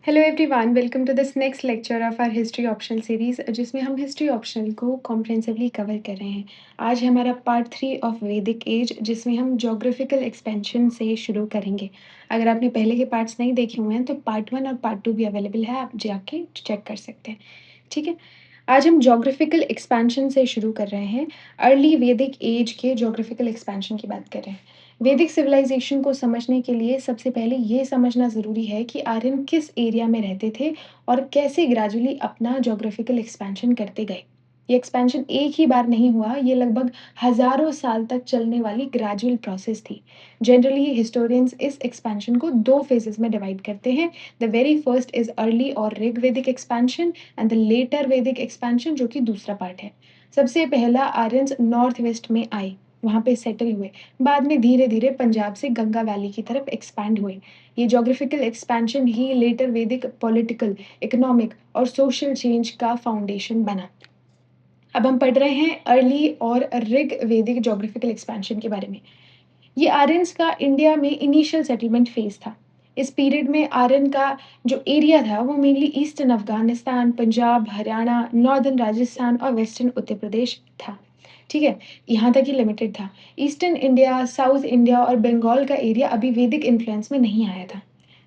Hello everyone, welcome to this next lecture of our history optional series जिसमें हम history optional को comprehensively cover कर रहे हैं। आज हमारा पार्ट 3 ऑफ वैदिक एज जिसमें हम ज्योग्राफिकल एक्सपेंशन से शुरू करेंगे। अगर आपने पहले के पार्ट्स नहीं देखे हुए हैं तो पार्ट 1 और पार्ट 2 भी अवेलेबल है, आप जाके चेक कर सकते हैं। ठीक है, आज हम ज्योग्राफिकल एक्सपेंशन से शुरू कर रहे हैं। अर्ली वैदिक एज के ज्योग्राफिकल एक्सपेंशन की बात कर रहे हैं। वैदिक सिविलाइजेशन को समझने के लिए सबसे पहले ये समझना ज़रूरी है कि आर्यन किस एरिया में रहते थे और कैसे ग्रेजुअली अपना ज्योग्राफिकल एक्सपेंशन करते गए। ये एक्सपेंशन एक ही बार नहीं हुआ, ये लगभग हज़ारों साल तक चलने वाली ग्रेजुअल प्रोसेस थी। जनरली हिस्टोरियंस इस एक्सपेंशन को दो फेजेस में डिवाइड करते हैं। The very first is early और ऋग वैदिक एक्सपेंशन एंड द लेटर वैदिक एक्सपेंशन, जो कि दूसरा पार्ट है। सबसे पहला आर्यंस नॉर्थ वेस्ट में आए, वहाँ पे सेटल हुए। बाद में धीरे धीरे पंजाब से गंगा वैली की तरफ एक्सपैंड हुए। ये ज्योग्राफिकल एक्सपेंशन ही लेटर वैदिक पॉलिटिकल, इकोनॉमिक और सोशल चेंज का फाउंडेशन बना। अब हम पढ़ रहे हैं अर्ली और ऋग वैदिक ज्योग्राफिकल एक्सपेंशन के बारे में। ये आर्यंस का इंडिया में इनिशियल सेटलमेंट फेज था। इस पीरियड में आर्यन का जो एरिया था वो mainly eastern Afghanistan, Punjab, Haryana, northern Rajasthan और वेस्टर्न उत्तर प्रदेश था। ठीक है, यहाँ तक ही लिमिटेड था। ईस्टर्न इंडिया, साउथ इंडिया और बंगाल का एरिया अभी वैदिक इन्फ्लुएंस में नहीं आया था।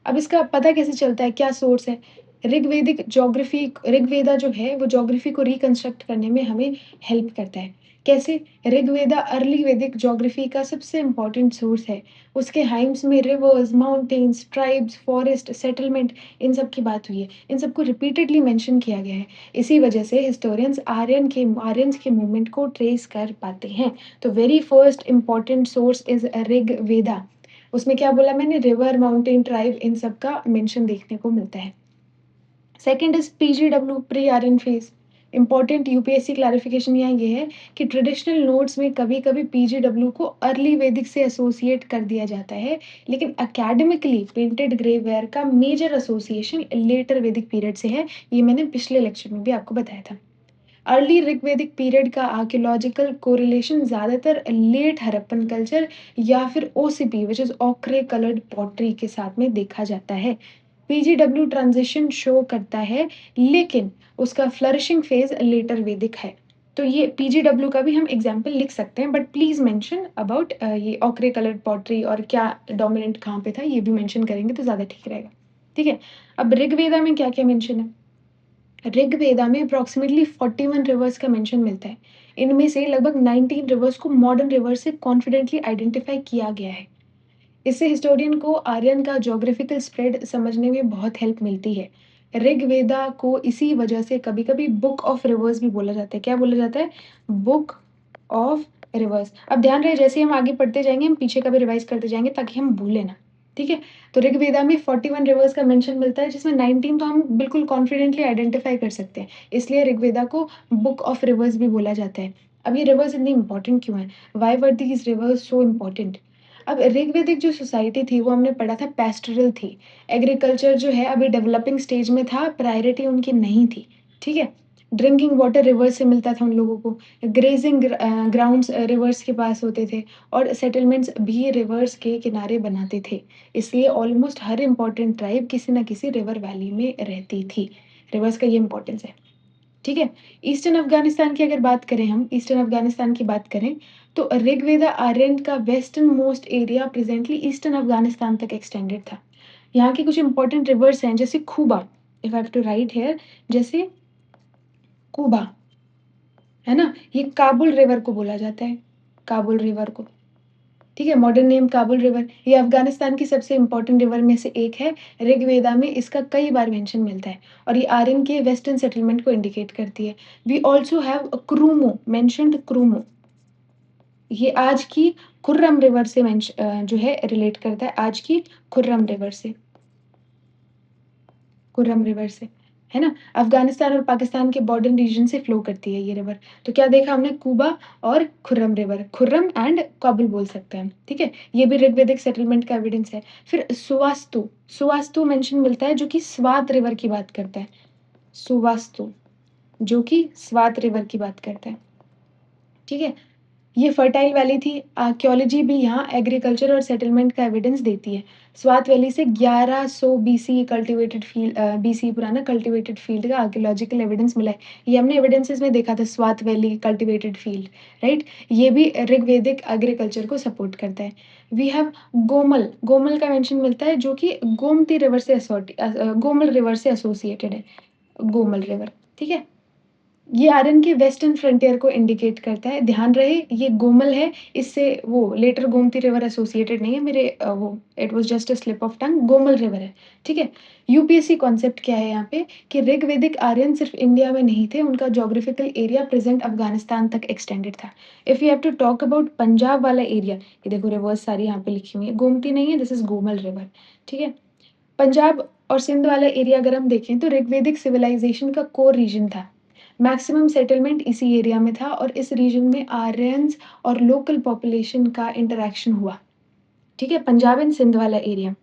अब इसका पता कैसे चलता है, क्या सोर्स है? ऋग्वेदिक ज्योग्राफी, ऋग्वेदा जो है वो ज्योग्राफी को रिकंस्ट्रक्ट करने में हमें हेल्प करता है। कैसे? ऋग्वेदा अर्ली वैदिक ज्योग्राफी का सबसे इम्पोर्टेंट सोर्स है। उसके हाइम्स में rivers, mountains, tribes, forest, settlement, इन सब की बात हुई है। इन सबको रिपीटेडली मेंशन किया गया है। इसी वजह से हिस्टोरियंस आर्यंस के मूवमेंट को ट्रेस कर पाते हैं। तो very first important source is Rigveda. उसमें क्या बोला मैंने? रिवर, माउंटेन, ट्राइब, इन सब का मेंशन देखने को मिलता है। Second is PGW, pre Aryan phase. Important UPSC clarification यहाँ ये है कि ट्रेडिशनल नोट्स में कभी कभी पीजीडब्ल्यू को अर्ली वैदिक से एसोसिएट कर दिया जाता है, लेकिन अकेडमिकली पेंटेड ग्रे वेयर का मेजर एसोसिएशन लेटर वैदिक पीरियड से है। ये मैंने पिछले लेक्चर में भी आपको बताया था। अर्ली ऋग्वेदिक पीरियड का आर्कियोलॉजिकल कोरिलेशन ज्यादातर लेट हड़प्पन कल्चर या फिर OCP which is ochre coloured pottery के साथ में देखा जाता है। पीजीडब्ल्यू ट्रांजिशन शो करता है, लेकिन उसका फ्लरिशिंग फेज लेटर वैदिक है। तो ये पीजीडब्ल्यू का भी हम एग्जाम्पल लिख सकते हैं, बट प्लीज मेंशन अबाउट ये ऑक्रे कलर्ड पॉटरी और क्या डोमिनेंट कहाँ पे था, ये भी मेंशन करेंगे तो ज्यादा ठीक रहेगा। ठीक है, अब ऋग्वेदा में क्या क्या मेंशन है? ऋग्वेदा में अप्रॉक्सीमेटली 41 रिवर्स का मेंशन मिलता है। इनमें से लगभग 19 रिवर्स को मॉडर्न रिवर्स से कॉन्फिडेंटली आइडेंटिफाई किया गया है। इससे हिस्टोरियन को आर्यन का ज्योग्राफिकल स्प्रेड समझने में बहुत हेल्प मिलती है। ऋग्वेदा को इसी वजह से कभी-कभी बुक ऑफ रिवर्स भी बोला जाता है। क्या बोला जाता है? Book of reverse. अब ध्यान रहे, जैसे हम आगे पढ़ते जाएंगे हम पीछे का भी रिवाइज करते जाएंगे ताकि हम भूलें ना। ठीक है, तो ऋग्वेदा में 41 रिवर्स का मेंशन मिलता है, जिसमें 19 तो हम बिल्कुल कॉन्फिडेंटली आइडेंटिफाई कर सकते हैं। इसलिए ऋग्वेदा को बुक ऑफ रिवर्स भी बोला जाता है। अब ये रिवर्स इतनी इंपॉर्टेंट क्यों है? Why were these rivers so important? अब ऋग्वेदिक जो सोसाइटी थी वो हमने पढ़ा था पेस्टोरल थी। एग्रीकल्चर जो है अभी डेवलपिंग स्टेज में था, प्रायोरिटी उनकी नहीं थी। ठीक है, ड्रिंकिंग वाटर रिवर्स से मिलता था उन लोगों को। ग्रेजिंग ग्राउंड्स रिवर्स के पास होते थे और सेटलमेंट्स भी रिवर्स के किनारे बनाते थे। इसलिए ऑलमोस्ट हर इम्पोर्टेंट ट्राइब किसी ना किसी रिवर वैली में रहती थी। रिवर्स का ये इंपॉर्टेंस है। ठीक है, ईस्टर्न अफगानिस्तान की अगर बात करें, हम ईस्टर्न अफगानिस्तान की बात करें तो ऋग्वेदा आर्यन का western most area presently eastern Afghanistan तक एक्सटेंडेड था। यहाँ के कुछ इंपॉर्टेंट रिवर्स हैं जैसे Kubha, if I have to write here, जैसे कुबा, है ना, ये काबुल रिवर को बोला जाता है, काबुल रिवर को। ठीक है, मॉडर्न नेम काबुल रिवर, ये अफगानिस्तान की सबसे इंपॉर्टेंट रिवर में से एक है। ऋग्वेदा में इसका कई बार मेंशन मिलता है और ये आर्यन के वेस्टर्न सेटलमेंट को इंडिकेट करती है। वी ऑल्सो हैव क्रूमो, मेंशनड क्रूमो, ये आज की खुर्रम रिवर से जो है रिलेट करता है, आज की खुर्रम रिवर से, खुर्रम रिवर से, है ना। अफगानिस्तान और पाकिस्तान के बॉर्डर रीजन से फ्लो करती है ये रिवर। तो क्या देखा हमने? कुबा और खुर्रम रिवर, खुर्रम एंड काबुल बोल सकते हैं। ठीक है, ये भी ऋग्वेदिक सेटलमेंट का एविडेंस है। फिर सुवास्तु, सुवास्तु मेंशन मिलता है जो कि स्वात रिवर की बात करता है। सुवास्तु जो कि स्वात रिवर की बात करता है। ठीक है, ये फर्टाइल वैली थी। आर्कियोलॉजी भी यहाँ एग्रीकल्चर और सेटलमेंट का एविडेंस देती है। स्वात वैली से 1100 बीसी कल्टीवेटेड फील्ड बीसी पुराना कल्टीवेटेड फील्ड का आर्कियोलॉजिकल एविडेंस मिला है। ये हमने एविडेंसेस में देखा था, Swat valley cultivated field, right? ये भी ऋग्वेदिक एग्रीकल्चर को सपोर्ट करता है। वी हैव गोमल, गोमल का मेंशन मिलता है जो कि गोमती रिवर से गोमल रिवर से एसोसिएटेड है, गोमल रिवर, ठीक है? ये आर्यन के वेस्टर्न फ्रंटियर को इंडिकेट करता है। ध्यान रहे ये गोमल है, इससे वो लेटर गोमती रिवर एसोसिएटेड नहीं है, मेरे वो it was just a slip of tongue, Gomal river है, ठीक है? यूपीएससी कॉन्सेप्ट क्या है यहाँ पे कि ऋग्वैदिक आर्यन सिर्फ इंडिया में नहीं थे, उनका ज्योग्राफिकल एरिया प्रेजेंट अफगानिस्तान तक एक्सटेंडेड था। If you have to talk about Punjab वाला एरिया, ये देखो रिवर्स सारी यहाँ पे लिखी हुई है, गोमती नहीं है, दिस इज गोमल रिवर, ठीक है? पंजाब और सिंध वाला एरिया अगर हम देखें तो ऋग्वैदिक सिविलाइजेशन का कोर रीजन था। मैक्सिमम सेटलमेंट इसी एरिया में था और इस रीजन में आर्यंस और लोकल पॉपुलेशन का इंटरेक्शन हुआ, ठीक है? पंजाब एंड सिंध वाला एरिया,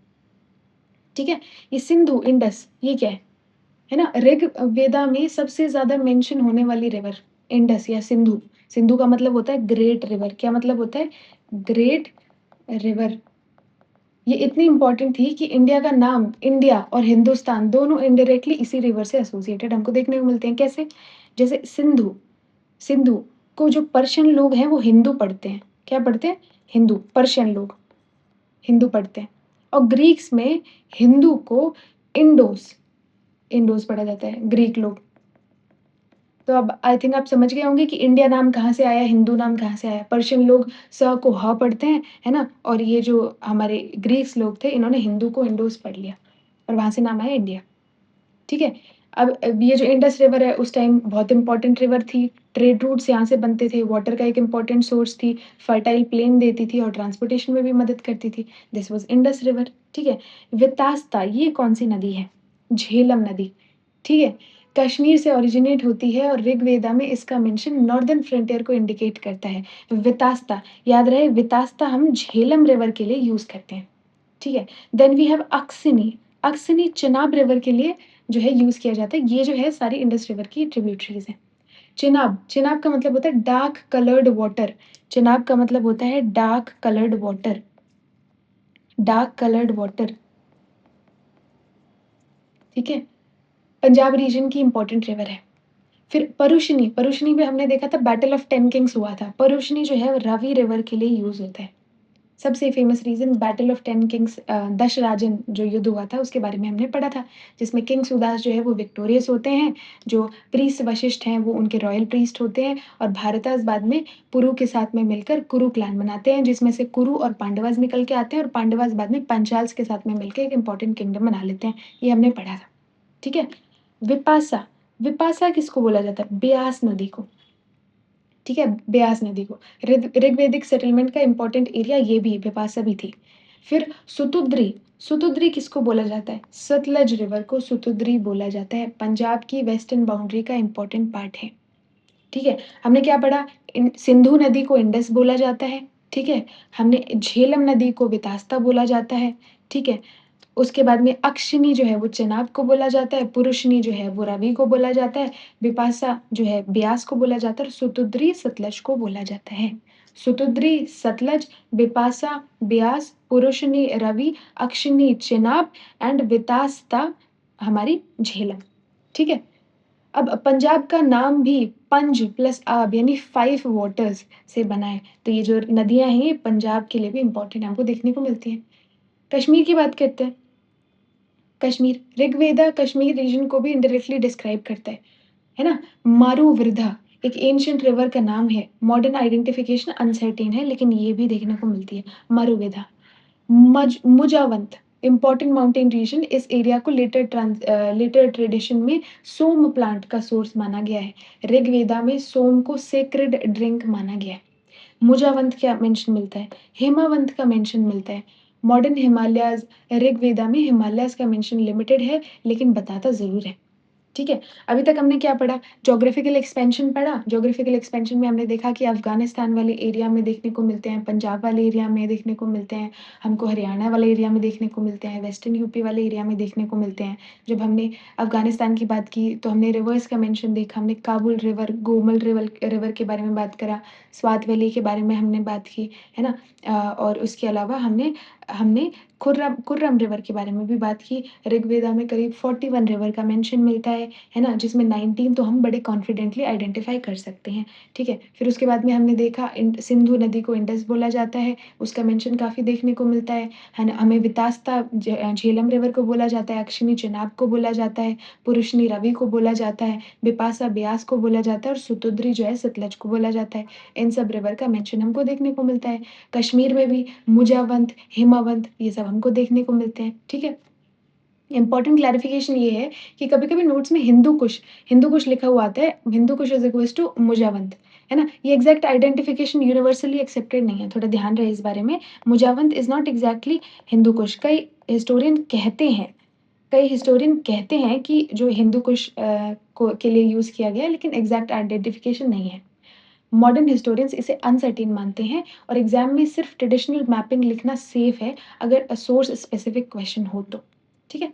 ठीक है? ये सिंधु इंडस ये क्या है ना? ऋग वेदा में सबसे ज्यादा मेंशन होने वाली रिवर इंडस या सिंधु। सिंधु का मतलब होता है ग्रेट रिवर। क्या मतलब होता है? Great river. ये इतनी इंपॉर्टेंट थी कि इंडिया का नाम, इंडिया और हिंदुस्तान दोनों इनडायरेक्टली इसी रिवर से एसोसिएटेड हमको देखने को मिलते हैं। कैसे? जैसे सिंधु, सिंधु को जो पर्शियन लोग हैं वो हिंदू पढ़ते हैं। क्या पढ़ते हैं? हिंदू। पर्शियन लोग हिंदू पढ़ते हैं। और ग्रीक्स में हिंदू को इंडोस, इंडोस पढ़ा जाता है, ग्रीक लोग। तो अब आई थिंक आप समझ गए होंगे कि इंडिया नाम कहाँ से आया, हिंदू नाम कहाँ से आया। पर्शियन लोग स को ह पढ़ते हैं, है ना? और ये जो हमारे ग्रीक्स लोग थे इन्होंने हिंदू को इंडोस पढ़ लिया और वहां से नाम आया इंडिया, ठीक है? अब ये जो इंडस रिवर है उस टाइम बहुत इंपॉर्टेंट रिवर थी। ट्रेड रूट्स यहाँ से बनते थे, वाटर का एक इंपॉर्टेंट सोर्स थी, फर्टाइल प्लेन देती थी और ट्रांसपोर्टेशन में भी मदद करती थी। दिस वाज इंडस रिवर, ठीक है? वितास्ता ये कौन सी नदी है? झेलम नदी, ठीक है? कश्मीर से ओरिजिनेट होती है और ऋग्वेदा में इसका मेंशन नॉर्दर्न फ्रंटियर को इंडिकेट करता है। वितास्ता, याद रहे वितास्ता हम झेलम रिवर के लिए यूज करते हैं, ठीक है? Then we have Asikni, Asikni Chenab river के लिए जो है यूज किया जाता है। ये जो है सारी इंडस रिवर की ट्रिब्यूटरीज हैं। चिनाब, चिनाब का मतलब होता है डार्क कलर्ड वाटर। चिनाब का मतलब होता है dark coloured water, dark coloured water, ठीक है? पंजाब रीजन की इंपॉर्टेंट रिवर है। फिर परुशनी, परुशनी में हमने देखा था बैटल ऑफ टेन किंग्स हुआ था। परुशनी जो है रावी रिवर के लिए यूज होता है। सबसे famous region battle of ten kings, Dasharajna जो युद्ध हुआ था उसके बारे में हमने पढ़ा था, जिसमें किंग सुदास जो है वो विक्टोरियस होते हैं, जो प्रीस्ट वशिष्ठ हैं वो उनके रॉयल प्रीस्ट होते हैं और भारतास बाद में पुरु के साथ में मिलकर कुरु क्लैन बनाते हैं, जिसमें से कुरु और पांडवास निकल के आते हैं और पांडवास बाद में पंचाल्स के साथ में मिलकर एक इंपॉर्टेंट किंगडम बना लेते हैं। ये हमने पढ़ा था, ठीक है? विपासा, विपासा किसको बोला जाता है? ब्यास नदी को, ठीक है? ब्यास नदी को। ऋग्वैदिक सेटलमेंट का इंपॉर्टेंट एरिया ये भी बिपाशा भी थी। फिर सुतुद्री, सुतुद्री किसको बोला जाता है? सतलज रिवर को सुतुद्री बोला जाता है। पंजाब की वेस्टर्न बाउंड्री का इंपॉर्टेंट पार्ट है, ठीक है? हमने क्या पढ़ा? सिंधु नदी को इंडस बोला जाता है, ठीक है? हमने झेलम नदी को वितास्ता बोला जाता है, ठीक है? उसके बाद में अक्षिनी जो है वो चेनाब को बोला जाता है, पुरुषनी जो है वो रवि को बोला जाता है, बिपाशा जो है ब्यास को बोला जाता है और सुतुद्री सतलज को बोला जाता है। सुतुद्री, सतलज, बिपाशा, ब्यास, पुरुषनी रवि, अक्षिनी चेनाब एंड वितास्ता हमारी झेलम, ठीक है? अब पंजाब का नाम भी पंज प्लस आब यानी 5 वाटर्स से बना है। तो ये जो नदियां हैं ये पंजाब के लिए भी इंपॉर्टेंट हमको देखने को मिलती हैं। कश्मीर की बात करते हैं। कश्मीर, ऋग्वेदा कश्मीर रीजन को भी इनडायरेक्टली डिस्क्राइब करता है ना? मारुवृद्धा एक एंशियंट रिवर का नाम है। मॉडर्न आइडेंटिफिकेशन अनसर्टेन है लेकिन ये भी देखने को मिलती है, मारुवेदा। मुजावंत इंपॉर्टेंट माउंटेन रीजन, इस एरिया को लेटर ट्रेडिशन में सोम प्लांट का सोर्स माना गया है। ऋग्वेदा में सोम को सेक्रेड ड्रिंक माना गया है। मुजावंत क्या मेंशन मिलता है? हेमावंत का मेंशन मिलता है। मॉडर्न हिमालयाज, ऋग्वेदा में हिमालयाज का मेंशन लिमिटेड है लेकिन बताता जरूर है। ठीक है? अभी तक हमने क्या पढ़ा? ज्योग्राफिकल एक्सपेंशन पढ़ा। ज्योग्राफिकल एक्सपेंशन में हमने देखा कि अफ़गानिस्तान वाले एरिया में देखने को मिलते हैं, पंजाब वाले एरिया में देखने को मिलते हैं, हमको हरियाणा वाले एरिया में देखने को मिलते हैं, वेस्टर्न यूपी वाले एरिया में देखने को मिलते हैं। जब हमने अफ़गानिस्तान की बात की, तो हमने रिवर्स का मेंशन देखा, हमने Kabul river, Gomal river river के बारे में बात करा, स्वात वैली के बारे में हमने बात की, है ना? और उसके अलावा हमने हमने खुर्रम रिवर के बारे में भी बात की। ऋग्वेदा में करीब 41 रिवर का मेंशन मिलता है ना? जिसमें 19 तो हम बड़े कॉन्फिडेंटली आइडेंटिफ़ाई कर सकते हैं, ठीक है? फिर उसके बाद में हमने देखा सिंधु नदी को इंडस बोला जाता है, उसका मेंशन काफ़ी देखने को मिलता है ना? हमें वितास्ता झेलम रिवर को बोला जाता है, अक्षिनी चिनाब को बोला जाता है, पुरुषनी रवि को बोला जाता है, बिपाशा ब्यास को बोला जाता है और सुतुद्री जो है सतलज को बोला जाता है। इन सब रिवर का मेंशन हमको देखने को मिलता है। कश्मीर में भी मुजावंत, हिमावंत ये सब हमको देखने को मिलते हैं, ठीक है? इम्पोर्टेंट क्लैरिफ़िकेशन ये है कि कभी-कभी नोट्स में हिंदू कुश लिखा हुआ आता है, Hindu Kush is equals to मुजावंत, है ना? ये एग्ज़ैक्ट आइडेंटिफ़िकेशन यूनिवर्सली एक्सेप्टेड नहीं है, थोड़ा ध्यान रहे इस बारे में। मुजावंत is not exactly Hindu Kush. कई हिस्टोरियन कहते हैं कि जो हिंदू कुश को के लिए यूज़ किया गया है, लेकिन एग्ज़ैक्ट आइडेंटिफ़िकेशन नहीं है। मॉडर्न हिस्टोरियंस इसे अनसर्टेन मानते हैं और एग्ज़ाम में सिर्फ़ ट्रेडिशनल मैपिंग लिखना सेफ़ है, अगर सोर्स स्पेसिफ़िक क्वेश्चन हो तो। ठीक है?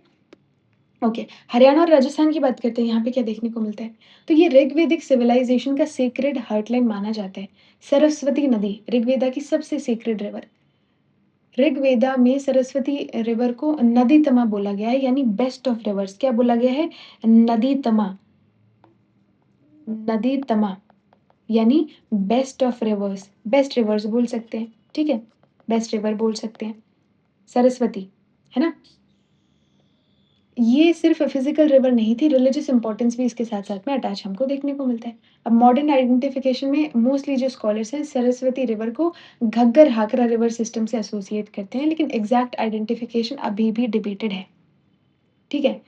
ओके, हरियाणा और राजस्थान की बात करते हैं, यहाँ पे क्या देखने को मिलता है? तो ये ऋग्वैदिक सिविलाइज़ेशन का सेक्रेड हार्टलैंड माना जाता है। सरस्वती नदी, ऋग्वेदा की सबसे सेक्रेड रिवर। ऋग्वेदा में सरस्वती रिवर को नदीतमा बोला गया है, यानी बेस्ट ऑफ रिवर्स। क्या बोला गया है? नदीतमा, नदीतमा यानी बेस्ट रिवर्स बोल सकते हैं, ठीक है? बेस्ट रिवर बोल सकते हैं, सरस्वती, है ना? ये सिर्फ़ फिज़िकल रिवर नहीं थी, रिलिजियस इम्पोर्टेंस भी इसके साथ-साथ में अटैच हमको देखने को मिलता है। अब मॉडर्न आइडेंटिफ़िकेशन में मोस्टली जो स्कॉलर्स हैं, सरस्वती रिवर को घग्गर-हाकरा रिवर सिस्टम से एसोसिएट करते हैं, लेकिन एग्ज़ैक्ट आइडेंटिफ़िकेशन अभी भी डिबेटेड है, ठीक है?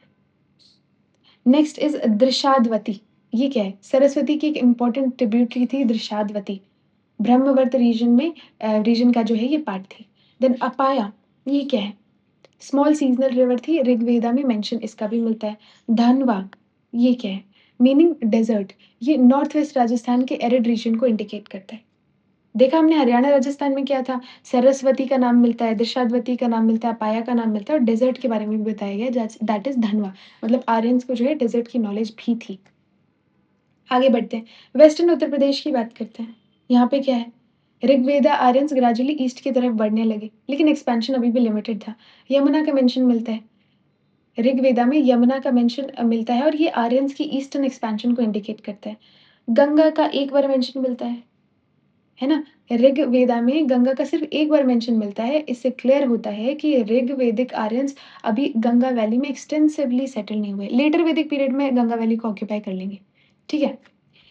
Next is Drishadvati. ये क्या है? सरस्वती की एक इम्पोर्टेंट ट्रिब्यूटरी थी दृशादवती। ब्रह्मवर्त रीजन का जो है ये पार्ट थी। देन अपाया, ये क्या है? स्मॉल सीज़नल रिवर थी, ऋग्वेदा में मेंशन इसका भी मिलता है। धनवा, ये क्या है? मीनिंग डेज़र्ट, ये नॉर्थ वेस्ट राजस्थान के एरिड रीजन को इंडिकेट करता है। देखा हमने हरियाणा, राजस्थान में क्या था? सरस्वती का नाम मिलता है, दृशाद्वती का नाम मिलता है, अपाया का नाम मिलता है और डेज़र्ट के बारे में भी बताया गया है दैट इज़ धनवा। मतलब आर्यन्स को जो है डेज़र्ट की नॉलेज भी थी। आगे बढ़ते हैं, वेस्टर्न उत्तर प्रदेश की बात करते हैं। यहाँ पे क्या है? ऋग्वेदा आर्यन्स ग्रेजुअली ईस्ट की तरफ बढ़ने लगे, लेकिन एक्सपेंशन अभी भी लिमिटेड था। यमुना का मेंशन मिलता है। ऋग्वेदा में यमुना का मेंशन मिलता है और ये आर्यन्स की ईस्टर्न एक्सपेंशन को इंडिकेट करता है। गंगा का एक बार मेंशन मिलता है ना? ऋग्वेदा में गंगा का सिर्फ़ एक बार मेंशन मिलता है। इससे क्लियर होता है कि ऋग्वेदिक आर्यन्स अभी गंगा वैली में एक्सटेंसिवली सेटल नहीं हुए। लेटर वैदिक पीरियड में गंगा वैली को ऑक्यूपाई कर लेंगे। ठीक है?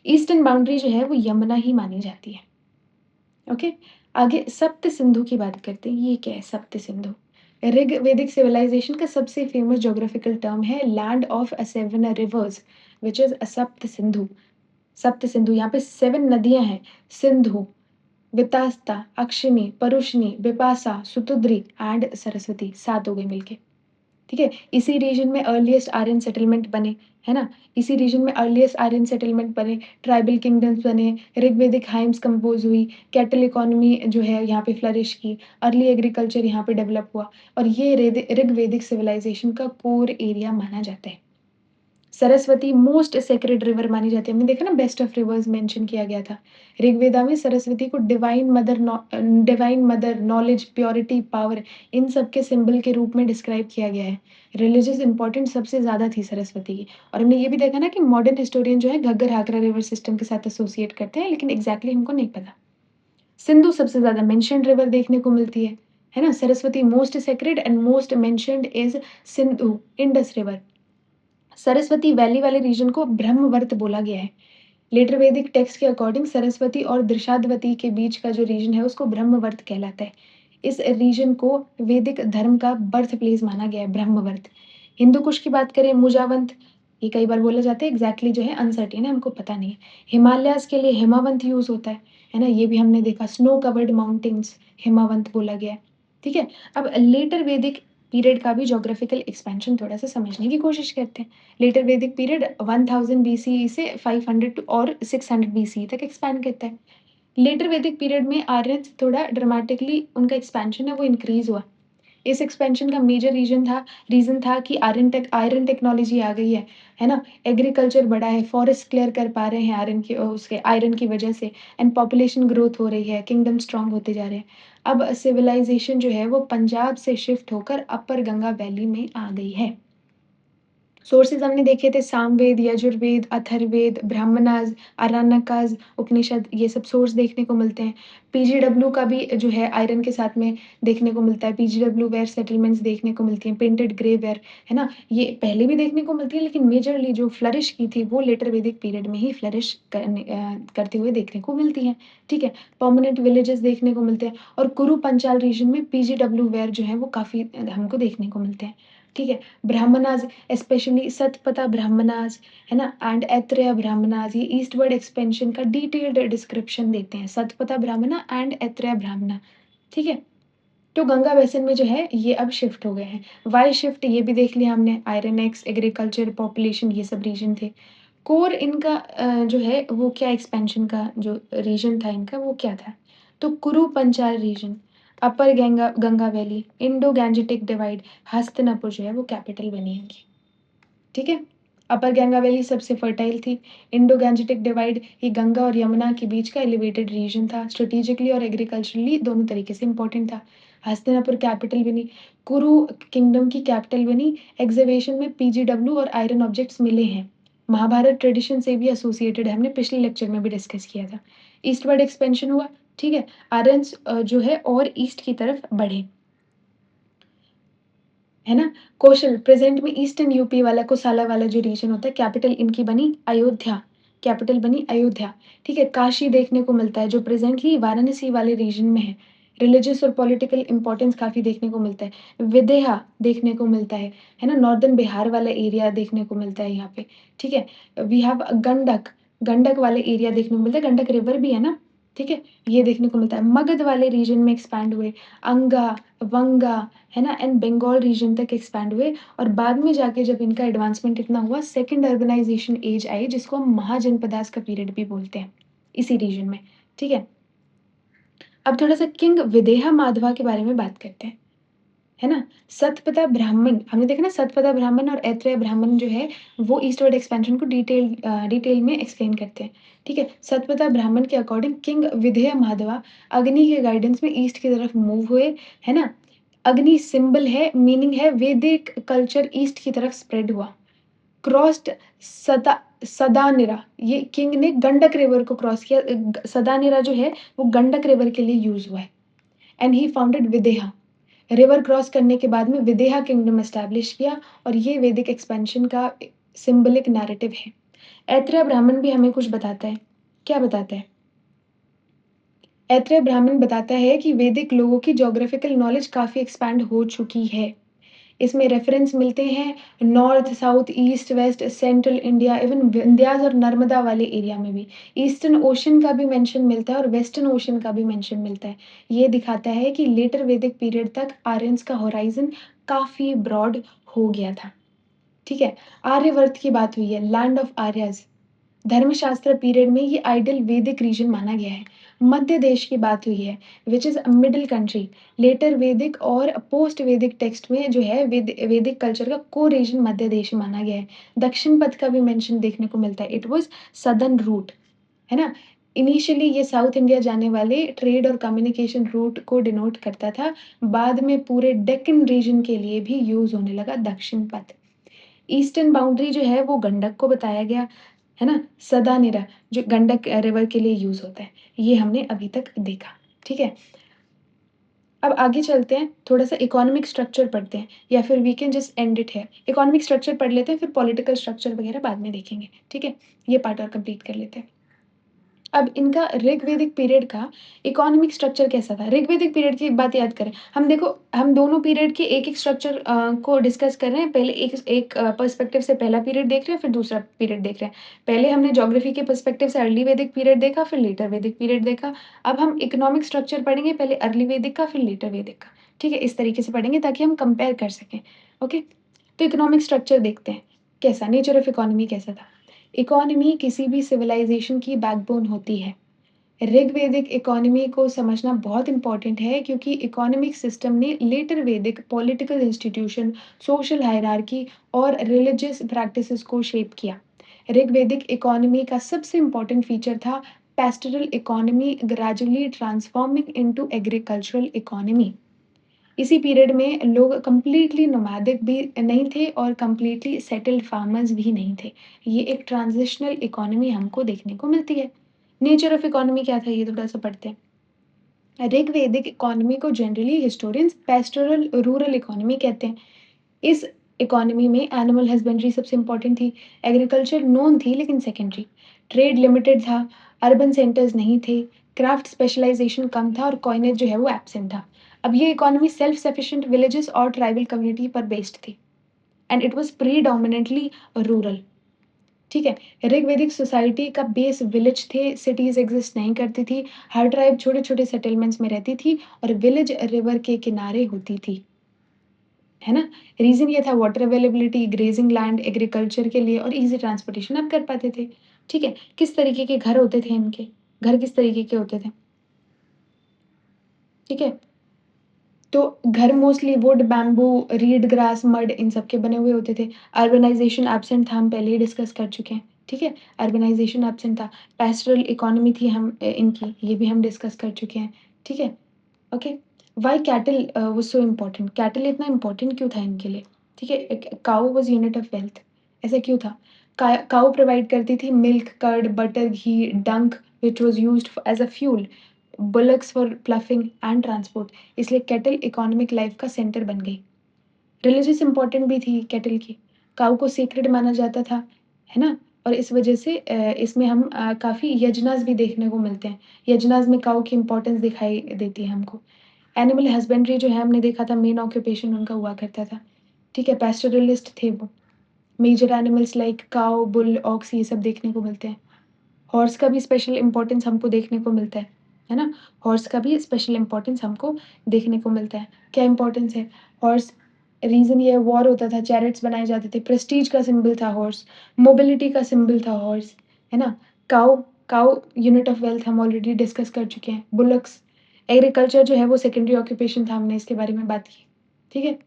ईस्टर्न बाउंड्री जो है वो यमुना ही मानी जाती है। ओके? आगे सप्त सिंधु की बात करते हैं। ये क्या है सप्त सिंधु? ऋग्वेदिक सिविलाइज़ेशन का सबसे फेमस ज्योग्राफिकल टर्म है land of 7 reverse which is सप्त सिंधु। सप्त सिंधु यहाँ पे 7 नदियाँ हैं। सिंधु, वितास्ता, अक्षिनी, परुशनी, बिपासा, सुतुद्री एंड सरस्वती 7 हो गए मिलके। ठीक है? इसी रीजन में अर्लीएस्ट आर्यन सेटलमेंट बने, है ना? इसी रीजन में अर्लीएस्ट आर्यन सेटलमेंट बने, ट्राइबल किंगडम्स बने, ऋग्वेदिक हाइम्स कंपोज़ हुई, कैटल इकोनॉमी जो है यहाँ पे फ्लरिश की, अर्ली एग्रीकल्चर यहाँ पे डेवलप हुआ और ये ऋग्वेदिक सिविलाइज़ेशन का कोर एरिया माना जाता है। सरस्वती मोस्ट सेक्रेड रिवर मानी जाती है। हमने देखा ना बेस्ट ऑफ रिवर्स मेंशन किया गया था। ऋग्वेदा में सरस्वती को divine mother, knowledge, purity, power in सब के सिंबल के रूप में डिस्क्राइब किया गया है। रिलिजियस इम्पोर्टेंस सबसे ज़्यादा थी सरस्वती की और हमने ये भी देखा ना कि मॉडर्न हिस्टोरियन जो है घग्गर-हाकरा रिवर सिस्टम के साथ एसोसिएट करते हैं, लेकिन एग्ज़ैक्टली हमको नहीं पता। सिंधु सबसे ज़्यादा मेंशन्ड रिवर देखने को मिलती है ना? Saraswati most sacred and most mentioned is Sindhu, Indus river. Saraswati valley वाले रीजन को ब्रह्मवर्त बोला गया है। लेटर वैदिक टेक्स्ट के अकॉर्डिंग सरस्वती और दृशाद्वती के बीच का जो रीजन है उसको ब्रह्मवर्त कहलाता है। इस रीजन को वैदिक धर्म का बर्थ प्लेस माना गया है ब्रह्मवर्त। हिंदू कुश की बात करें मुजावंत, ये कई बार बोला जाता है एग्जैक्टली जो है अनसर्टेन है हमको पता नहीं है। हिमालयाज़ के लिए हिमावंत यूज़ होता है ना? ये भी हमने देखा स्नो कवर्ड माउंटेन्स हिमावंत बोला गया है। ठीक है? अब लेटर वैदिक पीरियड का भी ज्योग्राफिकल एक्सपेंशन थोड़ा-सा समझने की कोशिश करते हैं। लेटर वैदिक पीरियड 1000 बीसीई से 500 और 600 बीसीई तक एक्सपैंड करता है। लेटर वैदिक पीरियड में आर्यन्स थोड़ा ड्रामेटिकली उनका एक्सपेंशन है वो इंक्रीज़ हुआ। इस एक्सपेंशन का मेजर रीज़न था कि आयरन टेक्नोलॉजी आ गई है ना? एग्रीकल्चर बढ़ा है, फॉरेस्ट क्लियर कर पा रहे हैं उसके आयरन की वजह से एंड पॉपुलेशन ग्रोथ हो रही है, किंगडम स्ट्रॉन्ग होते जा रहे हैं। अब सिविलाइज़ेशन जो है वो पंजाब से शिफ्ट होकर अपर गंगा वैली में आ गई है। सोर्सेज़ हमने देखे थे सामवेद, यजुर्वेद, अथर्ववेद, ब्राह्मणाज़, आरण्यकाज़, उपनिषद ये सब सोर्स देखने को मिलते हैं। पीजीडब्ल्यू का भी जो है आयरन के साथ में देखने को मिलता है। पीजीडब्ल्यू वेयर सेटलमेंट्स देखने को मिलती हैं, पेंटेड ग्रे वेयर, है ना? ये पहले भी देखने को मिलती है लेकिन मेजरली जो फ्लरिश की थी वो लेटर वैदिक पीरियड में ही करते हुए देखने को मिलती हैं, ठीक है? परमानेंट विलेजेस देखने को मिलते हैं और कुरु पंचाल रीजन में पीजीडब्ल्यू वेयर जो है वो काफ़ी हमको देखने को मिलते हैं, ठीक है? ब्राह्मणाज़ स्पेशली सतपथा ब्राह्मणास, है ना? एंड ऐत्रेय ब्राह्मणास ये ईस्टवर्ड एक्सपेंशन का डिटेल्ड डिस्क्रिप्शन देते हैं, सतपथा ब्राह्मणा एंड ऐत्रेय ब्राह्मणा, ठीक है? तो गंगा बेसिन में जो है ये अब शिफ्ट हो गए हैं। व्हाई शिफ्ट ये भी देख लिया हमने, आयरन एक्स, एग्रीकल्चर, पॉपुलेशन ये सब रीजन थे। कोर इनका जो है वो क्या एक्सपेंशन का जो रीजन था इनका वो क्या था? तो Kuru Panchala region, upper Ganga Ganga valley, Indo Gangetic divide, Hastinapur जो है वो कैपिटल बनी इनकी। ठीक है? अपर गंगा वैली सबसे फर्टाइल थी। इंडो गैंजेटिक डिवाइड ये गंगा और यमुना के बीच का एलिवेटेड रीजन था। स्ट्रैटेजिकली और एग्रीकल्चरली दोनों तरीके से इम्पोर्टेंट था। हस्तिनापुर कैपिटल बनी, कुरु किंगडम की कैपिटल बनी। एक्सकवेशन में पीजीडब्ल्यू और आयरन ऑब्जेक्ट्स मिले हैं। महाभारत ट्रेडिशन से भी एसोसिएटेड है, हमने पिछले लेक्चर में भी डिस्कस किया था। ईस्टवर्ड एक्सपेंशन हुआ, ठीक है? आर्यन्स जो है और ईस्ट की तरफ बढ़े। है ना? कौशल प्रेज़ेंट में ईस्टर्न यूपी वाला कोसाला वाला जो रीजन होता है, कैपिटल इनकी बनी अयोध्या, कैपिटल बनी अयोध्या, ठीक है? काशी देखने को मिलता है, जो प्रेज़ेंटली वाराणसी वाले रीजन में है। रिलिजियस और पॉलिटिकल इम्पोर्टेंस काफ़ी देखने को मिलता है। विदेहा देखने को मिलता है ना? नॉर्दर्न बिहार वाला एरिया देखने को मिलता है यहाँ पे, ठीक है? वी हैव गंडक, गंडक वाले एरिया देखने को मिलता है, गंडक रिवर भी है ना, ठीक है? ये देखने को मिलता है। मगध वाले रीजन में एक्सपैंड हुए, अंगा, वंगा, है ना? एंड बंगाल रीजन तक एक्सपैंड हुए और बाद में जाके जब इनका एडवांसमेंट इतना हुआ, सेकंड अर्बनाइज़ेशन एज आई जिसको हम महाजनपदास का पीरियड भी बोलते हैं, इसी रीजन में, ठीक है? अब थोड़ा-सा किंग विदेहा माधवा के बारे में बात करते हैं, है ना? सतपथा ब्राह्मण, हमने देखा ना सतपथा ब्राह्मण और ऐत्रेय ब्राह्मण जो है, वो ईस्टवर्ड एक्सपेंशन को डिटेल में एक्सप्लेन करते हैं, ठीक है? सतपथा ब्राह्मण के अकॉर्डिंग किंग विदेह माधवा अग्नि के गाइडेंस में ईस्ट की तरफ मूव हुए, है ना? अग्नि सिंबल है, मीनिंग है वैदिक कल्चर ईस्ट की तरफ स्प्रेड हुआ। क्रॉस्ड सदा सदानिरा, ये किंग ने गंडक रिवर को क्रॉस किया। सदानिरा जो है वो गंडक रिवर के लिए यूज़ हुआ है and he founded Videha. River cross करने के बाद में विदेहा किंगडम एस्टैब्लिश किया और ये वैदिक एक्सपेंशन का सिंबॉलिक नैरेटिव है। ऐत्रेय ब्राह्मण भी हमें कुछ बताता है। क्या बताता है? ऐत्रेय ब्राह्मण बताता है कि वैदिक लोगों की ज्योग्राफिकल नॉलेज काफ़ी एक्सपैंड हो चुकी है। इसमें रेफ़रेंस मिलते हैं north, south, east, west, central India, even Vindhyas और नर्मदा वाले एरिया में भी। ईस्टर्न ओशन का भी मेंशन मिलता है और वेस्टर्न ओशन का भी मेंशन मिलता है। ये दिखाता है कि लेटर वैदिक पीरियड तक आर्यन्स का होराइज़न काफ़ी ब्रॉड हो गया था। ठीक है? आर्यवर्त की बात हुई है, लैंड ऑफ आर्यस। धर्मशास्त्र पीरियड में ये आइडियल वैदिक रीजन माना गया है। मध्य देश की बात हुई है, which is a middle country. Later Vedic और पोस्ट वैदिक टेक्स्ट में जो है वैदिक कल्चर का कोर रीजन मध्य देश माना गया है। दक्षिण पथ का भी मेंशन देखने को मिलता है। इट वाज़ सदर्न रूट, है ना? इनिशियली ये साउथ इंडिया जाने वाले ट्रेड और कम्युनिकेशन रूट को डिनोट करता था। बाद में पूरे डेक्कन रीजन के लिए भी यूज़ होने लगा दक्षिण पथ। ईस्टर्न बाउंड्री जो है वो गंडक को बताया गया, है ना? सदानेरा जो गंडक रिवर के लिए यूज़ होता है। ये हमने अभी तक देखा, ठीक है? अब आगे चलते हैं, थोड़ा-सा इकोनॉमिक स्ट्रक्चर पढ़ते हैं या फिर we can just end it here. Economic structure पढ़ लेते हैं, फिर पॉलिटिकल स्ट्रक्चर वगैरह बाद में देखेंगे, ठीक है? ये पार्ट और कंप्लीट कर लेते हैं। अब इनका ऋग्वैदिक पीरियड का इकोनॉमिक स्ट्रक्चर कैसा था? ऋग्वैदिक पीरियड की बात याद करें। हम दोनों पीरियड के एक-एक स्ट्रक्चर को डिस्कस कर रहे हैं। पहले एक एक पर्सपेक्टिव से पहला पीरियड देख रहे हैं, फिर दूसरा पीरियड देख रहे हैं। पहले हमने ज्योग्राफी के पर्सपेक्टिव से अर्ली वैदिक पीरियड देखा, फिर लेटर वैदिक पीरियड देखा। अब हम इकोनॉमिक स्ट्रक्चर पढ़ेंगे, पहले अर्ली वैदिक का, फिर लेटर वैदिक का, ठीक है? इस तरीके से पढ़ेंगे ताकि हम कंपेयर कर सकें, ओके? तो इकोनॉमिक स्ट्रक्चर देखते हैं, कैसा नेचर ऑफ इकोनॉमी कैसा था? इकोनॉमी किसी भी सिविलाइज़ेशन की बैकबोन होती है। ऋग्वेदिक इकोनॉमी को समझना बहुत इम्पोर्टेंट है क्योंकि इकोनॉमिक सिस्टम ने later Vedic political institution, social hierarchy और रिलीजियस प्रैक्टिसेस को शेप किया। ऋग्वेदिक इकोनॉमी का सबसे इम्पोर्टेंट फीचर था pastoral economy gradually transforming into agricultural economy. इसी पीरियड में लोग कंप्लीटली नोमैडिक भी नहीं थे और कंप्लीटली सेटल्ड फार्मर्स भी नहीं थे। ये एक ट्रांजिशनल इकोनॉमी हमको देखने को मिलती है। नेचर ऑफ इकोनॉमी क्या था ये थोड़ा-सा पढ़ते हैं। ऋग्वेदिक इकोनॉमी को generally historians pastoral rural economy कहते हैं। इस इकोनॉमी में एनिमल हस्बेंड्री सबसे इम्पोर्टेंट थी, एग्रीकल्चर नोन थी लेकिन सेकेंडरी। ट्रेड लिमिटेड था, अर्बन सेंटर्स नहीं थे, क्राफ्ट स्पेशलाइजेशन कम था और कॉइनेज जो है वो एब्सेंट था। अब ये इकोनॉमी सेल्फ सफिशिएंट विलेजेस और ट्राइबल कम्युनिटी पर बेस्ड थी and it was predominantly rural. ठीक है, ऋग्वेदिक सोसाइटी का बेस विलेज थे, सिटीज एग्जिस्ट नहीं करती थी, हर ट्राइब छोटे-छोटे सेटलमेंट्स में रहती थी और विलेज रिवर के किनारे होती थी। है ना? रीज़न ये था वाटर अवेलेबिलिटी, ग्रेज़िंग लैंड, एग्रीकल्चर के लिए और ईज़ी ट्रांसपोर्टेशन आप कर पाते थे। ठीक है? किस तरीके के घर होते थे इनके? घर किस तरीके के होते थे? ठीक है? तो घर mostly wood, bamboo, reed, grass, mud इन सब के बने हुए होते थे। अर्बनाइज़ेशन एब्सेंट था, हम पहले ही डिस्कस कर चुके हैं। ठीक है? अर्बनाइज़ेशन एब्सेंट था। पैस्टोरल इकोनॉमी थी इनकी, ये भी हम डिस्कस कर चुके हैं। ठीक है? Okay. Why cattle was so important? Cattle इतना इम्पोर्टेंट क्यों था इनके लिए? ठीक है, एक काऊ वाज यूनिट ऑफ वेल्थ। ऐसा क्यों था? काऊ प्रोवाइड करती थी milk, curd, butter, ghee, dung which was used as a fuel, bullocks for ploughing and transport. इसलिए कैटल इकोनॉमिक लाइफ का सेंटर बन गई। रिलीजियस इम्पोर्टेंट भी थी कैटल की। काऊ को सेक्रेड माना जाता था, है ना? और इस वजह से इसमें हम काफ़ी यज्ञनास भी देखने को मिलते हैं। यज्ञनास में काऊ की इम्पोर्टेंस दिखाई देती है हमको। एनिमल हस्बेंड्री जो है हमने देखा था मेन ऑक्यूपेशन उनका हुआ करता था। ठीक है, पैस्टोरलिस्ट थे वो। मेजर एनिमल्स लाइक काऊ, बुल, ऑक्स ये सब देखने को मिलते हैं। हॉर्स का भी स्पेशल इम्पोर्टेंस हमको देखने को मिलता है ना? हॉर्स का भी स्पेशल इम्पोर्टेंस हमको देखने को मिलता है। क्या इम्पोर्टेंस है? हॉर्स रीज़न ये है वॉर होता था, चैरिट्स बनाए जाते थे, प्रेस्टीज का सिंबल था हॉर्स, मोबिलिटी का सिंबल था हॉर्स, है ना? काऊ काऊ यूनिट ऑफ वेल्थ हम ऑलरेडी डिस्कस कर चुके हैं। बुलक्स एग्रीकल्चर जो है वो सेकेंडरी ऑक्यूपेशन था, हमने इसके बारे में बात की। ठीक है?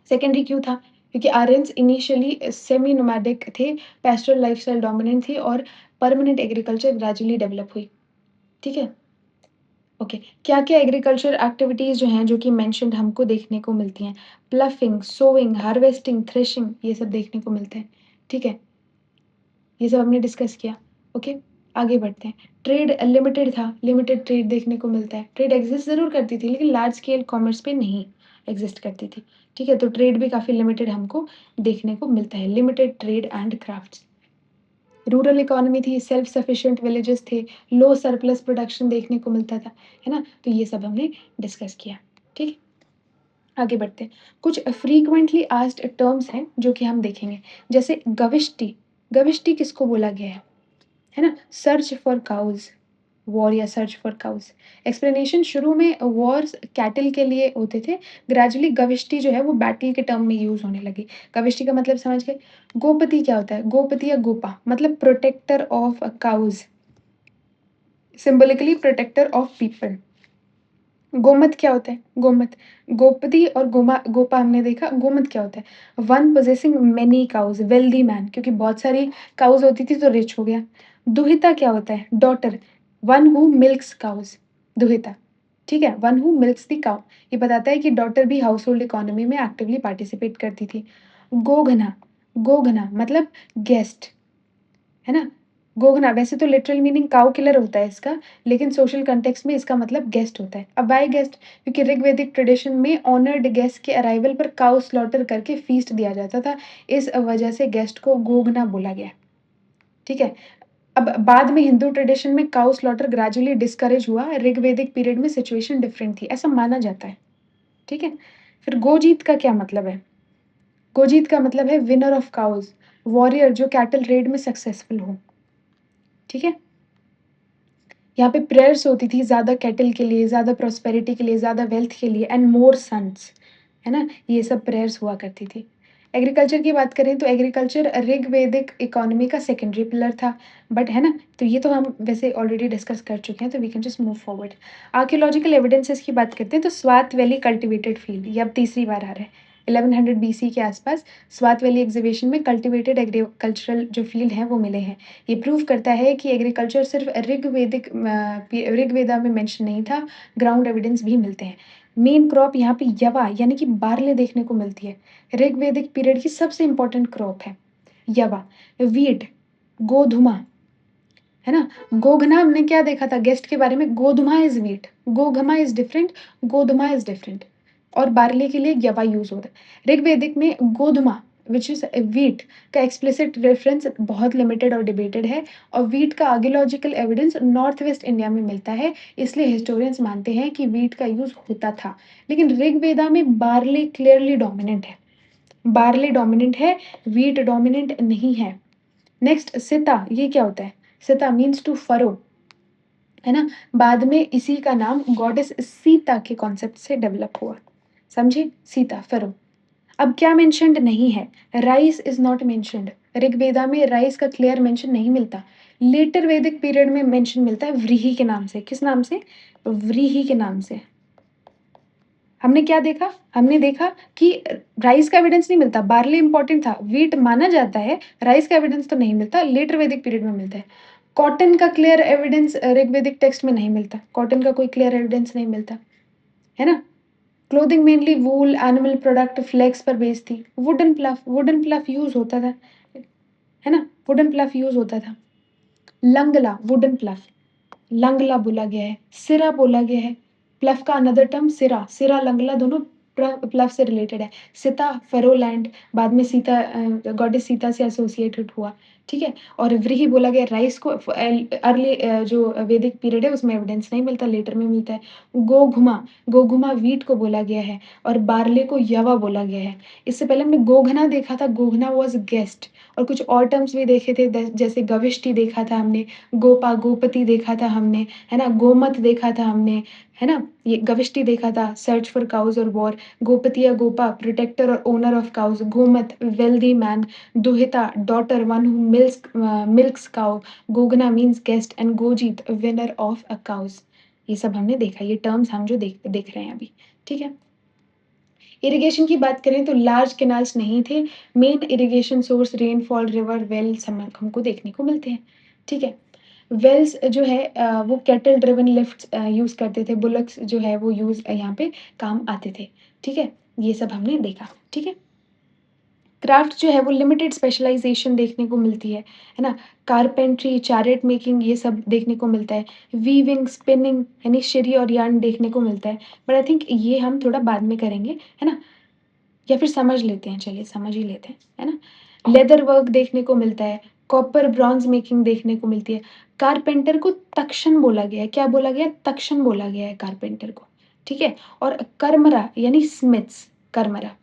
सेकेंडरी क्यों था? क्योंकि आर्यन्स इनिशियली सेमी नोमैडिक थे, पैस्टोरल लाइफ़स्टाइल डोमिनेंट थी और परमानेंट एग्रीकल्चर ग्रेजुअली डेवलप हुई। ठीक है? ओके। क्या-क्या एग्रीकल्चर एक्टिविटीज़ जो हैं, जो कि मेंशन्ड हमको देखने को मिलती हैं? प्लफिंग, सोइंग, हार्वेस्टिंग, थ्रेशिंग ये सब देखने को मिलते हैं। ठीक है? ये सब हमने डिस्कस किया। ओके, आगे बढ़ते हैं। ट्रेड लिमिटेड था, लिमिटेड ट्रेड देखने को मिलता है। ट्रेड एग्ज़िस्ट ज़रूर करती थी, लेकिन लार्ज स्केल कॉमर्स पे नहीं एग्ज़िस्ट करती थी। ठीक है? तो ट्रेड भी काफ़ी लिमिटेड हमको देखने को मिलता है। Limited trade and crafts. Rural economy थी, सेल्फ सफिशिएंट विलेजेस थे, लो सरप्लस प्रोडक्शन देखने को मिलता था, है ना? तो ये सब हमने डिस्कस किया। ठीक है? आगे बढ़ते हैं। कुछ फ्रीक्वेंटली आस्क्ड टर्म्स हैं जो कि हम देखेंगे। जैसे गविष्टि, गविष्टि किसको बोला गया है ना? सर्च फॉर काउज़, वॉर या सर्च फॉर काउज़। एक्सप्लेनेशन शुरू में वॉर्स कैटल के लिए होते थे, ग्रेजुअली गविष्टि जो है वो बैटल के टर्म में यूज़ होने लगी। गविष्टि का मतलब समझ गए? गोपति क्या होता है? गोपति या गोपा मतलब protector of cows, symbolically protector of people. गोमत क्या होता है? गोमत, गोपति और गोपा हमने देखा, गोमत क्या होता है? One possessing many cows, wealthy man क्योंकि बहुत सारी काउज़ होती थी तो रिच हो गया। दुहिता क्या होता है? Daughter, one who milks cows, दुहिता, ठीक है? One who milks the cow. ये बताता है कि डॉटर भी हाउसहोल्ड इकोनॉमी में एक्टिवली पार्टिसिपेट करती थी। गोघना, गोघना मतलब गेस्ट, है ना? गोगना वैसे तो लिटरल मीनिंग काऊ किलर होता है इसका, लेकिन सोशल कॉन्टेक्स्ट में इसका मतलब गेस्ट होता है। अब व्हाई गेस्ट? क्योंकि ऋग्वैदिक ट्रेडिशन में ऑनर्ड गेस्ट के अराइवल पर काऊ स्लॉटर करके फीस्ट दिया जाता था। इस वजह से गेस्ट को गोगना बोला गया। ठीक है? अब बाद में हिंदू ट्रेडिशन में काऊ स्लॉटर ग्रेजुअली डिस्करेज हुआ। ऋग्वैदिक पीरियड में सिचुएशन डिफरेंट थी, ऐसा माना जाता है। ठीक है? फिर गोजीत का क्या मतलब है? गोजीत का मतलब है विनर ऑफ काउज़, वॉरियर जो कैटल रेड में सक्सेसफुल हो। ठीक है? यहाँ पे प्रेयर्स होती थी ज़्यादा कैटल के लिए, ज़्यादा प्रॉस्पेरिटी के लिए, ज़्यादा वेल्थ के लिए एंड मोर सन्स, है ना? ये सब प्रेयर्स हुआ करती थी। एग्रीकल्चर की बात करें तो एग्रीकल्चर ऋग्वेदिक इकोनॉमी का सेकेंडरी पिलर था, बट है ना? तो ये तो हम वैसे ऑलरेडी डिस्कस कर चुके हैं, तो we can just move forward. Archaeological evidences की बात करते हैं तो स्वात वैली कल्टिवेटेड फील्ड, ये अब तीसरी बार आ रहा है। 1100 बीसी के आसपास स्वात वैली एग्जीबिशन में कल्टिवेटेड एग्रीकल्चरल जो फील्ड हैं वो मिले हैं। ये प्रूव करता है कि एग्रीकल्चर सिर्फ ऋग्वेदा में मेंशन नहीं था, ग्राउंड एविडेंस भी मिलते हैं। मेन क्रॉप यहाँ पे यवा यानी कि बार्ले देखने को मिलती है। ऋग्वेदिक पीरियड की सबसे इंपॉर्टेंट क्रॉप है यवा। वीट, गोधुमा, है ना? गोघना हमने क्या देखा था गेस्ट के बारे में, गोधुमा इज वीट, गोघमा इज डिफरेंट, गोधुमा इज डिफरेंट। और बार्ले के लिए यवा यूज होता है। ऋग्वेदिक में गोधुमा विच इज वीट का एक्सप्लिसिट रेफरेंस बहुत लिमिटेड और डिबेटेड है, और वीट का archaeological evidence north west India में मिलता है, इसलिए हिस्टोरियंस मानते हैं कि वीट का यूज होता था। लेकिन ऋग्वेदा में बार्ले क्लियरली डोमिनेंट है, बार्ले डोमिनेंट है, वीट डोमिनेंट नहीं है। नेक्स्ट सिता, ये क्या होता है? सिता मीन्स टू फरो, है ना? बाद में इसी का नाम गॉडेस सीता के कॉन्सेप्ट से डेवलप हुआ, समझे? सीता, फरो। अब क्या मेंशन्ड नहीं है? Rice is not mentioned. Rigveda में राइस का क्लियर मेंशन नहीं मिलता। लेटर वैदिक पीरियड में मेंशन मिलता है व्रीहि के नाम से। किस नाम से? व्रीहि के नाम से। हमने क्या देखा? हमने देखा कि राइस का एविडेंस नहीं मिलता, बार्ली इंपॉर्टेंट था, व्हीट माना जाता है, राइस का एविडेंस तो नहीं मिलता, लेटर वैदिक पीरियड में मिलता है। कॉटन का क्लियर एविडेंस ऋग्वेदिक टेक्स्ट में नहीं मिलता, कॉटन का कोई क्लियर एविडेंस नहीं मिलता, है ना? क्लोथिंग मेनली वूल, एनिमल प्रोडक्ट, फ्लेक्स पर बेस्ड थी। वुडन प्लफ यूज होता था, है ना? वुडन प्लफ यूज होता था। लंगला, वुडन प्लफ, लंगला बोला गया है। सिरा बोला गया है। प्लफ का अनदर टर्म सिरा, सिरा लंगला दोनों प्लफ से रिलेटेड है। सीता फेरोलैंड, बाद में सीता गॉडेस सीता से एसोसिएटेड हुआ, ठीक है। और व्रीहि बोला गया राइस को, अर्ली जो वैदिक पीरियड है उसमें एविडेंस नहीं मिलता, लेटर में मिलता है। गोघुमा, गोघुमा वीट को बोला गया है, और बार्ले को यवा बोला गया है। इससे पहले हमने गोघना देखा था, गोघना वॉज गेस्ट। और कुछ और टर्म्स भी देखे थे, जैसे गविष्टि देखा था हमने, गोपा गोपति देखा था हमने, है ना? गोमत देखा था हमने, है ना? ये गविष्टि देखा था, सर्च फॉर काउज और वॉर। गोपति या गोपा, प्रोटेक्टर और ओनर ऑफ काउज। गोमत, वेल्दी मैन। दुहिता, daughter, one who milks cow. गोगना मीन्स गेस्ट, एंड गोजीत, विनर ऑफ अ काउज। ये सब हमने देखा, ये टर्म्स हम जो देख रहे हैं अभी, ठीक है। इरिगेशन की बात करें तो लार्ज कैनाल्स नहीं थे। Main irrigation source rainfall, river, wells हमको देखने को मिलते हैं, ठीक है। वेल्स जो है वो कैटल ड्रिवन लिफ्ट्स यूज़ करते थे, बुलक्स जो है वो यूज़ यहाँ पे काम आते थे, ठीक है। ये सब हमने देखा, ठीक है। क्राफ्ट जो है वो लिमिटेड स्पेशलाइजेशन देखने को मिलती है ना? कारपेंट्री, चैरेट मेकिंग, ये सब देखने को मिलता है। वीविंग, स्पिनिंग यानी शरी और यार्न देखने को मिलता है, बट आई थिंक ये हम थोड़ा बाद में करेंगे, है ना? या फिर समझ लेते हैं, चलिए समझ ही लेते हैं, है ना? लेदर वर्क देखने को मिलता है, कॉपर ब्रॉन्ज मेकिंग देखने को मिलती है। कारपेंटर को तक्षण बोला गया है, क्या बोला गया है? तक्षण बोला गया है कारपेंटर को, ठीक है। और कर्मरा यानी स्मिथ्स, कर्मरा।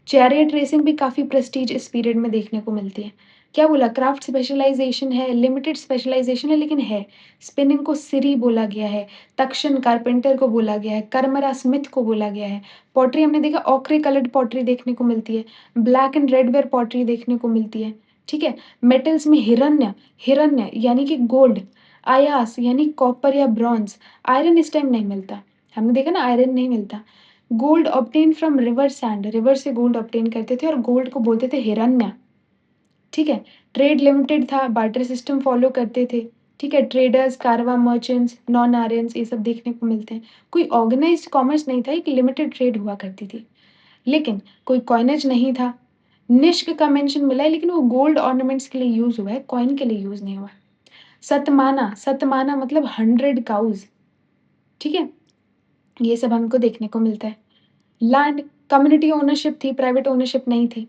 चैरियट रेसिंग भी काफ़ी प्रेस्टीज इस पीरियड में देखने को मिलती है। क्या बोला? क्राफ्ट स्पेशलाइजेशन है, लिमिटेड स्पेशलाइजेशन है लेकिन है। स्पिनिंग को सिरी बोला गया है, तक्षण कारपेंटर को बोला गया है, कर्मरा स्मिथ को बोला गया है। पॉटरी हमने देखा, ऑक्रे कलर्ड पॉटरी देखने को मिलती है, ब्लैक एंड रेडवेयर पॉटरी देखने को मिलती है, ठीक है। मेटल्स में हिरण्य, हिरण्य यानी कि गोल्ड, आयास यानी कॉपर या ब्रॉन्ज। आयरन इस टाइम नहीं मिलता, हमने देखा ना आयरन नहीं मिलता। Gold obtain from river sand, river से गोल्ड ऑब्टेन करते थे और गोल्ड को बोलते थे हिरण्य, ठीक है। ट्रेड लिमिटेड था, बार्टर सिस्टम फॉलो करते थे, ठीक है। ट्रेडर्स, कारवा, मर्चेंट्स, नॉन आर्यंस, ये सब देखने को मिलते हैं। कोई ऑर्गेनाइज्ड कॉमर्स नहीं था, एक लिमिटेड ट्रेड हुआ करती थी, लेकिन कोई कॉइनेज नहीं था। निष्क का मेंशन मिला है लेकिन वो गोल्ड ऑर्नामेंट्स के लिए यूज हुआ है, कॉइन के लिए यूज नहीं हुआ। सतमाना, सतमाना मतलब 100 काउज, ठीक है। ये सब हमको देखने को मिलता है। लैंड, कम्युनिटी ओनरशिप थी, प्राइवेट ओनरशिप नहीं थी।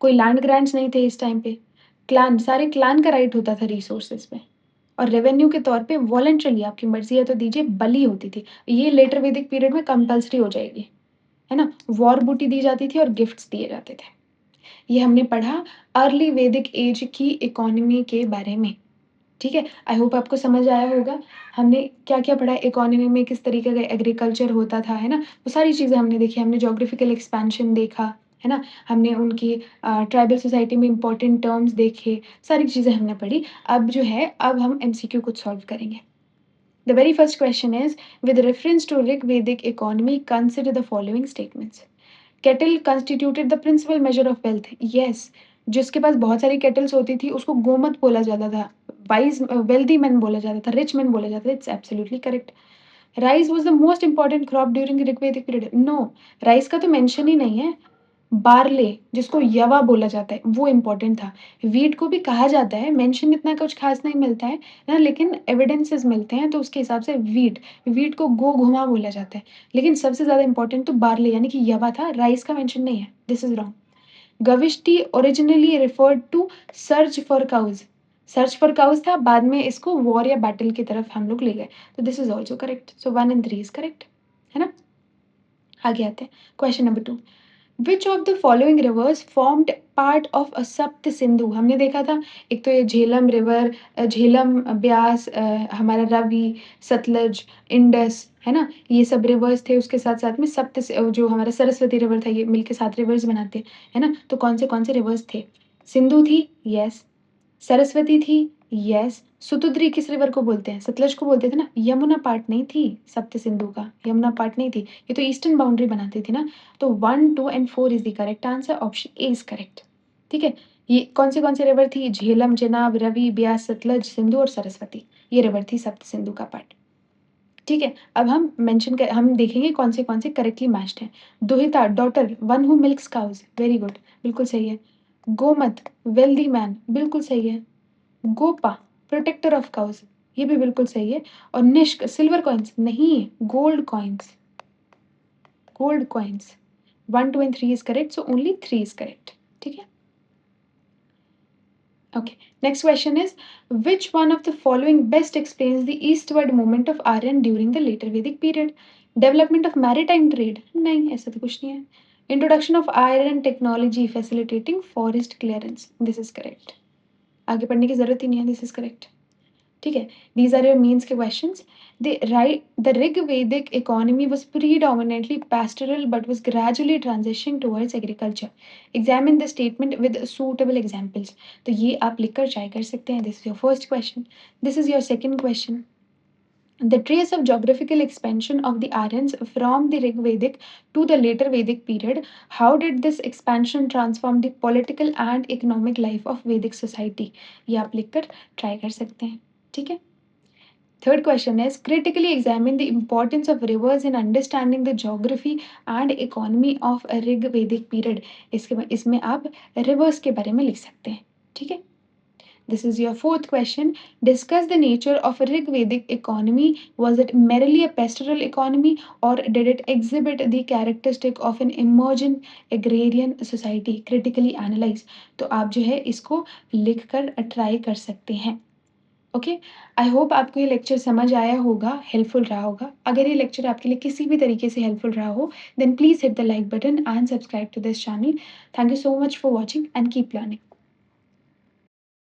कोई लैंड ग्रांट्स नहीं थे इस टाइम पे। क्लान, सारे क्लान का राइट होता था रिसोर्सेज पे। और रेवेन्यू के तौर पे वॉलंटरली, आपकी मर्जी है तो दीजिए, बलि होती थी। ये लेटर वैदिक पीरियड में कंपल्सरी हो जाएगी, है ना? वॉर बूटी दी जाती थी और गिफ्ट्स दिए जाते थे। ये हमने पढ़ा अर्ली वैदिक एज की इकोनॉमी के बारे में। ठीक है? आई होप आपको समझ आया होगा। हमने क्या-क्या पढ़ा इकोनॉमी में किस तरीके का एग्रीकल्चर होता था, है ना? वो सारी चीज़ें हमने देखी, हमने ज्योग्राफिकल एक्सपेंशन देखा, है ना? हमने उनकी ट्राइबल सोसाइटी में इम्पोर्टेंट टर्म्स देखे, सारी चीज़ें हमने पढ़ी। अब जो है, अब हम एमसीक्यू कुछ सॉल्व करेंगे। The very first question is, with reference to Rig Vedic economy, consider the following statements. Cattle constituted the principal measure of wealth. Yes, जिसके पास बहुत सारी केटल्स होती थी उसको गोमत बोला जाता था, वाइज वेल्दी मैन बोला जाता था, रिच मैन बोला जाता था। It's absolutely correct. Rice was the most important crop during Rigvedic period. No, rice का तो मेंशन ही नहीं है। बार्ले जिसको यवा बोला जाता है वो इम्पोर्टेंट था। व्हीट को भी कहा जाता है, मेंशन इतना कुछ खास नहीं मिलता है ना, लेकिन एविडेंसेस मिलते हैं तो उसके हिसाब से व्हीट को गोधुमा बोला जाता है। लेकिन सबसे ज़्यादा इम्पोर्टेंट तो बार्ले यानी कि यवा था, राइस का मेंशन नहीं है। This is wrong. गविष्टि originally referred to search for cows. Search for cows था, बाद में इसको वॉर या बैटल की तरफ हम लोग ले गए। तो this is also correct. So 1 and 3 is correct, है ना? आगे आते हैं। Question number 2, which of the following rivers formed part of a सप्त सिंधु। हमने देखा था एक तो ये झेलम रिवर, झेलम, ब्यास, हमारा रावी, सतलज, इंडस, है ना? ये सब रिवर्स थे। उसके साथ साथ में जो हमारा सरस्वती रिवर था, ये मिलके 7 रिवर्स बनाते हैं, है ना? तो कौन से रिवर्स थे? सिंधु थी, यस। सरस्वती थी, यस। सुतुद्री किस रिवर को बोलते हैं? सतलज को बोलते थे ना। यमुना पार्ट नहीं थी सप्त सिंधु का, यमुना पार्ट नहीं थी। ये तो ईस्टर्न बाउंड्री बनाती थी ना। तो 1, 2 and 4 is the correct answer. Option A is correct. ठीक है? ये कौन से रिवर थी? झेलम, चेनाब, रवि, ब्यास, सतलज, सिंधु और सरस्वती। ये रिवर थी सप्त सिंधु का पार्ट। ठीक है? अब हम देखेंगे कौन से करेक्टली मैच्ड हैं। दुहिता, daughter, one who milks cows, very good, बिल्कुल सही है। गोमत, वेल्दी मैन, बिल्कुल सही है। गोपा, प्रोटेक्टर ऑफ काउज़, ये भी बिल्कुल सही है। और निष्क, सिल्वर कॉइन्स, नहीं, gold coins, gold coins. 1, 2 and 3 is correct, so only 3 is correct. ठीक है? Okay. Next question is, which one of the following best explains the eastward movement of Aryan during the later Vedic period? Development of maritime trade? नहीं, ऐसा तो कुछ नहीं है। Introduction of iron technology facilitating forest clearance? This is correct. आगे पढ़ने की जरूरत ही नहीं है। This is correct. ठीक है? These are your means के questions. The Rig Vedic economy was predominantly pastoral but was gradually transitioning towards agriculture. Examine the statement with suitable examples. तो ये आप लिखकर try कर सकते हैं. This is your first question. This is your second question. The trace of geographical expansion of the Aryans from the Rig Vedic to the later Vedic period. How did this expansion transform the political and economic life of Vedic society? ये आप लिखकर try कर सकते हैं. ठीक है? Third question is, critically examine the importance of rivers in understanding the geography and economy of a Rig Vedic period. इसमें आप rivers के बारे में लिख सकते हैं. ठीक है? This is your fourth question. Discuss the nature of a Rig Vedic economy. Was it merely a pastoral economy or did it exhibit the characteristic of an emergent agrarian society? Critically analyze. तो आप जो है इसको लिखकर try कर सकते हैं. Okay, I hope आपको ये लेक्चर समझ आया होगा, हेल्पफुल रहा होगा। अगर ये लेक्चर आपके लिए किसी भी तरीके से हेल्पफुल रहा हो, then please hit the like button and subscribe to this channel. Thank you so much for watching and keep learning.